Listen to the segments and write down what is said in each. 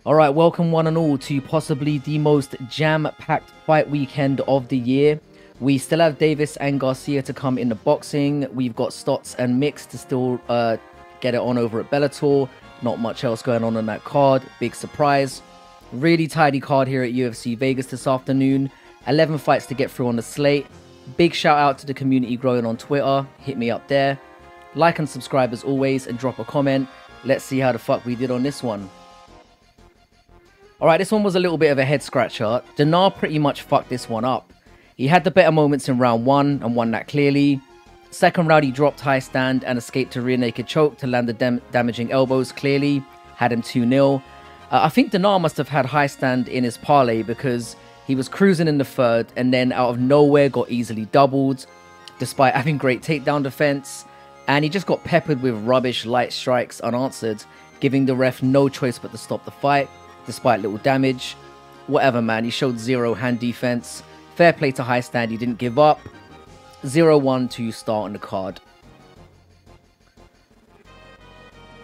Alright, welcome one and all to possibly the most jam-packed fight weekend of the year. We still have Davis and Garcia to come in the boxing. We've got Stotts and Mix to still get it on over at Bellator. Not much else going on that card. Big surprise. Really tidy card here at UFC Vegas this afternoon. 11 fights to get through on the slate. Big shout out to the community growing on Twitter. Hit me up there. Like and subscribe as always and drop a comment. Let's see how the fuck we did on this one. Alright, this one was a little bit of a head scratcher. Dinar pretty much fucked this one up. He had the better moments in round 1 and won that clearly. Second round he dropped Heistand and escaped a rear naked choke to land the damaging elbows clearly. Had him 2-0. I think Dinar must have had Heistand in his parlay because he was cruising in the third and then out of nowhere got easily doubled despite having great takedown defense. And he just got peppered with rubbish light strikes unanswered, giving the ref no choice but to stop the fight. Despite little damage. Whatever, man, he showed zero hand defense. Fair play to Heistand, he didn't give up. 0-1 to start on the card.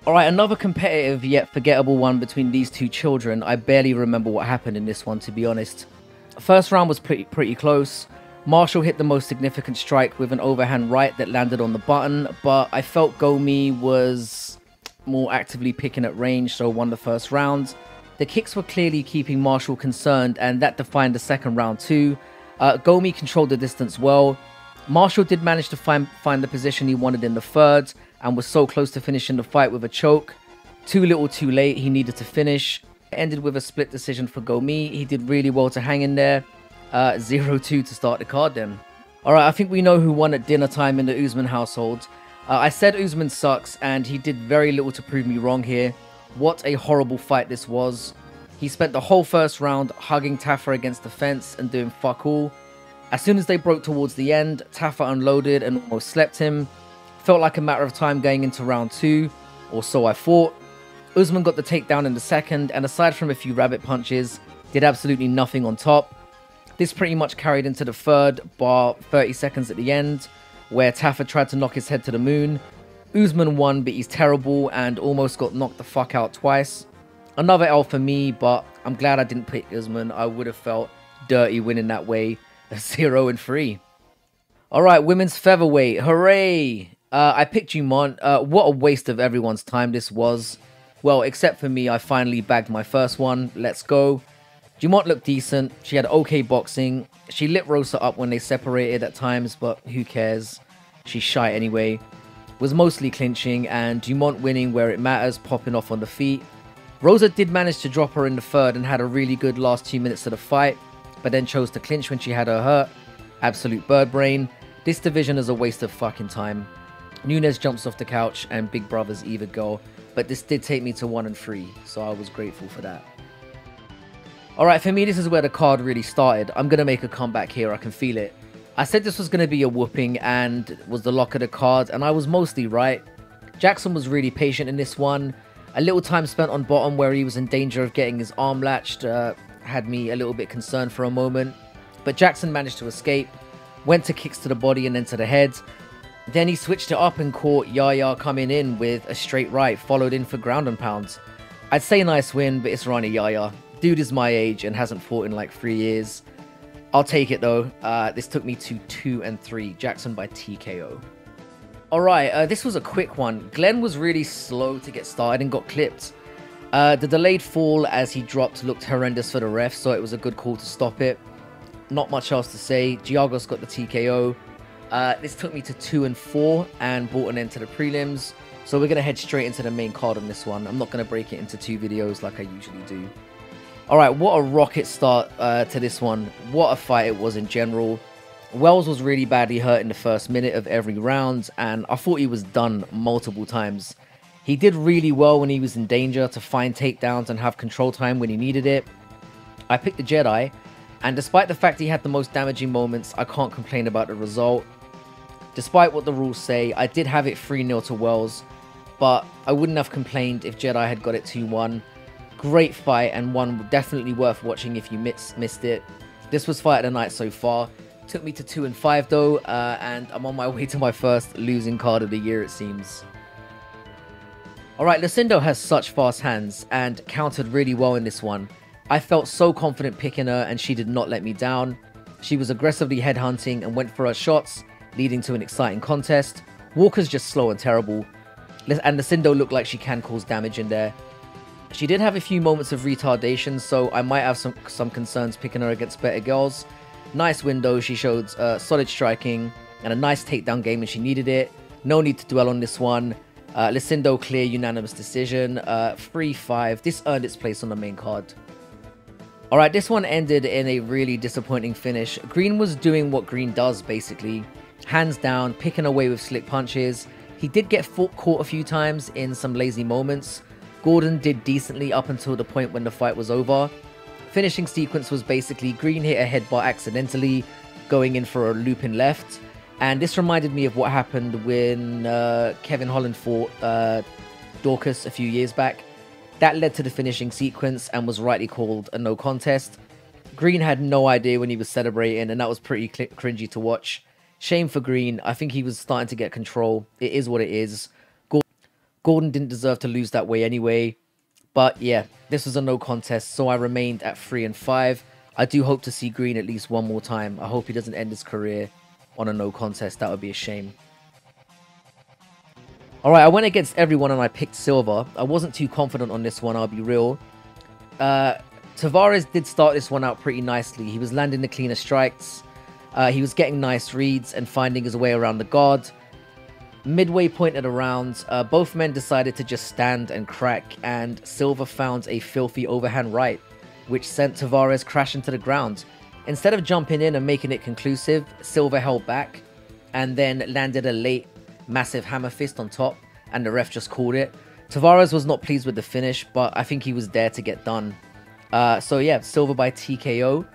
Alright, another competitive yet forgettable one between these two children. I barely remember what happened in this one, to be honest. First round was pretty close. Marshall hit the most significant strike with an overhand right that landed on the button, but I felt Gomis was more actively picking at range, so won the first round. The kicks were clearly keeping Marshall concerned, and that defined the second round too. Gomis controlled the distance well. Marshall did manage to find the position he wanted in the third, and was so close to finishing the fight with a choke. Too little too late, he needed to finish. It ended with a split decision for Gomis. He did really well to hang in there. 0-2 to start the card then. Alright, I think we know who won at dinner time in the Usman household. I said Usman sucks, and he did very little to prove me wrong here. What a horrible fight this was. He spent the whole first round hugging Tafa against the fence and doing fuck all. As soon as they broke towards the end, Tafa unloaded and almost slept him. Felt like a matter of time going into round 2, or so I thought. Usman got the takedown in the second, and aside from a few rabbit punches, did absolutely nothing on top. This pretty much carried into the third, bar 30 seconds at the end, where Tafa tried to knock his head to the moon. Usman won, but he's terrible and almost got knocked the fuck out twice. Another L for me, but I'm glad I didn't pick Usman. I would have felt dirty winning that way. 0-3. Alright, women's featherweight. Hooray! I picked Dumont. What a waste of everyone's time this was. Well, except for me, I finally bagged my first one. Let's go. Dumont looked decent. She had okay boxing. She lit Rosa up when they separated at times, but who cares? She's shy anyway. Was mostly clinching, and Dumont winning where it matters, popping off on the feet. Rosa did manage to drop her in the third and had a really good last 2 minutes of the fight, but then chose to clinch when she had her hurt. Absolute bird brain. This division is a waste of fucking time. Nunes jumps off the couch and Big Brother's either go, but this did take me to 1-3, so I was grateful for that. Alright, for me this is where the card really started. I'm going to make a comeback here, I can feel it. I said this was going to be a whooping and was the lock of the card, and I was mostly right. Jackson was really patient in this one. A little time spent on bottom where he was in danger of getting his arm latched had me a little bit concerned for a moment. But Jackson managed to escape, went to kicks to the body and then to the head. Then he switched it up and caught Yahya coming in with a straight right, followed in for ground and pounds. I'd say nice win, but it's Ronnie Yahya. Dude is my age and hasn't fought in like 3 years. I'll take it though. This took me to 2-3. Jackson by TKO. Alright, this was a quick one. Glenn was really slow to get started and got clipped. The delayed fall as he dropped looked horrendous for the ref, so it was a good call to stop it. Not much else to say. Giagos got the TKO. This took me to 2-4 and brought an end to the prelims. So we're going to head straight into the main card on this one. I'm not going to break it into 2 videos like I usually do. Alright, what a rocket start to this one. What a fight it was in general. Wells was really badly hurt in the first minute of every round, and I thought he was done multiple times. He did really well when he was in danger to find takedowns and have control time when he needed it. I picked the Jedi, and despite the fact he had the most damaging moments, I can't complain about the result. Despite what the rules say, I did have it 3-0 to Wells, but I wouldn't have complained if Jedi had got it 2-1. Great fight, and one definitely worth watching if you missed it. This was fight of the night so far. Took me to 2-5 though, and I'm on my way to my first losing card of the year, it seems. Alright, Lucindo has such fast hands and countered really well in this one. I felt so confident picking her and she did not let me down. She was aggressively headhunting and went for her shots, leading to an exciting contest. Walker's just slow and terrible, and Lucindo looked like she can cause damage in there. She did have a few moments of retardation, so I might have some concerns picking her against better girls. Nice window, she showed solid striking and a nice takedown game when she needed it. No need to dwell on this one. Lucindo clear unanimous decision, 3-5. This earned its place on the main card. Alright, this one ended in a really disappointing finish. Green was doing what Green does, basically. Hands down, picking away with slick punches. He did get caught a few times in some lazy moments. Gordon did decently up until the point when the fight was over. Finishing sequence was basically Green hit a headbutt accidentally, going in for a looping left. And this reminded me of what happened when Kevin Holland fought Dorcas a few years back. That led to the finishing sequence and was rightly called a no contest. Green had no idea when he was celebrating, and that was pretty cringy to watch. Shame for Green. I think he was starting to get control. It is what it is. Gordon didn't deserve to lose that way anyway. But yeah, this was a no contest, so I remained at 3-5. I do hope to see Green at least one more time. I hope he doesn't end his career on a no contest. That would be a shame. Alright, I went against everyone and I picked Silva. I wasn't too confident on this one, I'll be real. Tavarez did start this one out pretty nicely. He was landing the cleaner strikes. He was getting nice reads and finding his way around the guard. Midway point of the round, both men decided to just stand and crack, and Silva found a filthy overhand right, which sent Tavarez crashing to the ground. Instead of jumping in and making it conclusive, Silva held back and then landed a late massive hammer fist on top, and the ref just called it. Tavarez was not pleased with the finish, but I think he was there to get done. So yeah, Silva by TKO,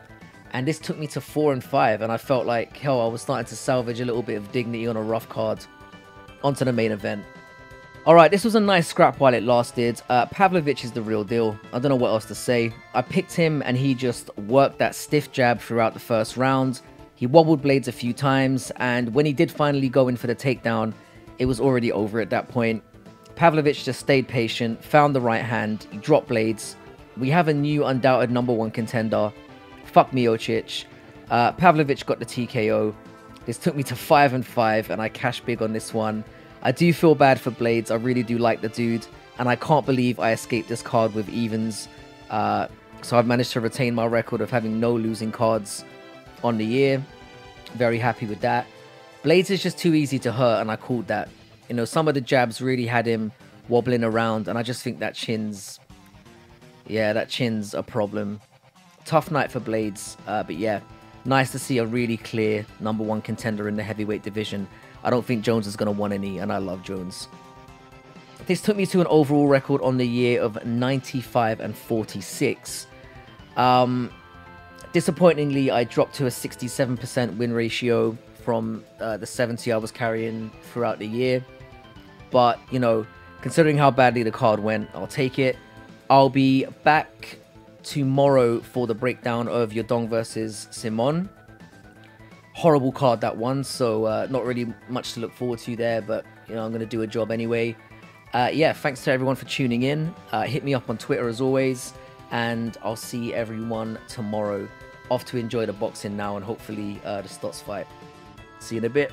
and this took me to 4-5, and I felt like, hell, I was starting to salvage a little bit of dignity on a rough card. Onto the main event. Alright, this was a nice scrap while it lasted. Pavlovic is the real deal. I don't know what else to say. I picked him and he just worked that stiff jab throughout the first round. He wobbled Blaydes a few times, and when he did finally go in for the takedown, it was already over at that point. Pavlovic just stayed patient, found the right hand, he dropped Blaydes. We have a new undoubted #1 contender. Fuck Miocic. Pavlovic got the TKO. This took me to 5-5, and I cashed big on this one. I do feel bad for Blaydes. I really do like the dude, and I can't believe I escaped this card with evens. So I've managed to retain my record of having no losing cards on the year. Very happy with that. Blaydes is just too easy to hurt, and I called that. You know, some of the jabs really had him wobbling around, and I just think that chin's... yeah, that chin's a problem. Tough night for Blaydes, but yeah. Nice to see a really clear #1 contender in the heavyweight division. I don't think Jones is going to want any, and I love Jones. This took me to an overall record on the year of 95-46. Disappointingly, I dropped to a 67% win ratio from the 70 I was carrying throughout the year. But, you know, considering how badly the card went, I'll take it. I'll be back tomorrow for the breakdown of Yodong versus Simon. Horrible card, that one, so not really much to look forward to there, but you know, I'm going to do a job anyway. Yeah, thanks to everyone for tuning in. Hit me up on Twitter as always, and I'll see everyone tomorrow. Off to enjoy the boxing now and hopefully the Stotts fight. See you in a bit.